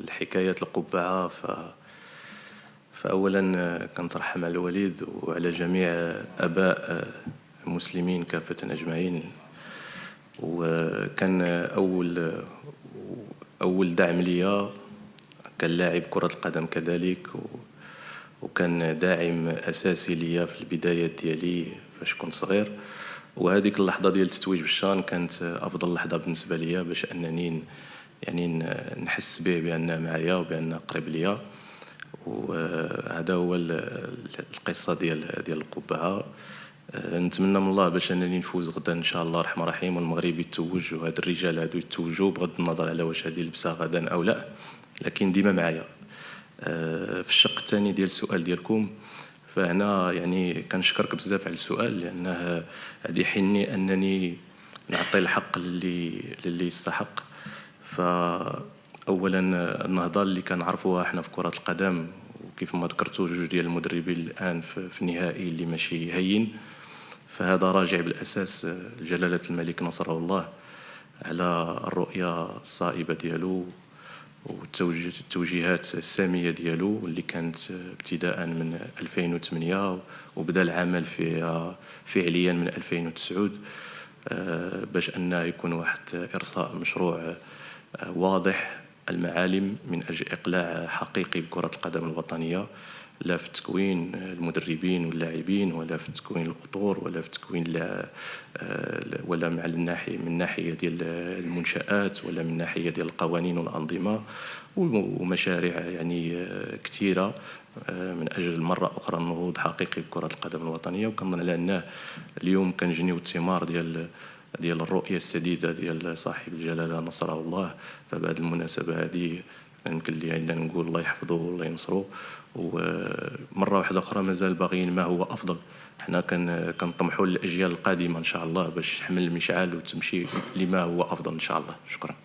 الحكايات القبعة فأولا كنترحم على الوالد وعلى جميع آباء المسلمين كافة أجمعين. وكان أول دعم ليا كان لاعب كرة القدم كذلك، وكان داعم أساسي ليا في البدايات ديالي فاش كنت صغير. وهذيك اللحظة ديال التتويج بالشان كانت أفضل لحظة بالنسبة ليا باش أنني يعني نحس به بأنه معايا وبأنه قريب ليا. وهذا هو القصة ديال القبعة. نتمنى من الله باش انني نفوز غدا ان شاء الله الرحمن الرحيم، والمغرب يتوج وهاد الرجال هادو يتوجوا بغض النظر على واش هادي لبسها غدا او لا، لكن ديما معايا. في الشق الثاني ديال السؤال ديالكم، فهنا يعني كنشكرك بزاف على السؤال، لانه هذه يحني انني نعطي الحق للي يستحق. فاولا النهضه اللي كنعرفوها احنا في كره القدم، وكيف ما ذكرتوا جوج ديال المدربين الان في النهائي اللي ماشي هين، فهذا راجع بالاساس لجلاله الملك نصره الله على الرؤيه الصائبه ديالو والتوجيهات الساميه ديالو اللي كانت ابتداء من 2008 وبدا العمل فيها فعليا من 2009، باش انه يكون واحد ارساء مشروع واضح المعالم من اجل اقلاع حقيقي بكره القدم الوطنيه، لا في تكوين المدربين واللاعبين، ولا في تكوين الاطور، ولا في تكوين ولا من ناحيه ديال المنشآت، ولا من ناحيه ديال القوانين والانظمه ومشاريع يعني كثيره من اجل مره اخرى النهوض حقيقي بكره القدم الوطنيه. وكنظن على انه اليوم كنجنيو الثمار ديال الرؤيه السديده ديال صاحب الجلاله نصره الله. فبهذه المناسبه هذه يمكن لي أن نقول الله يحفظه والله ينصره. ومره واحده اخرى مازال باغيين ما هو افضل، حنا كنطمحوا للاجيال القادمه ان شاء الله باش تحمل المشعل وتمشي لما هو افضل ان شاء الله. شكرا.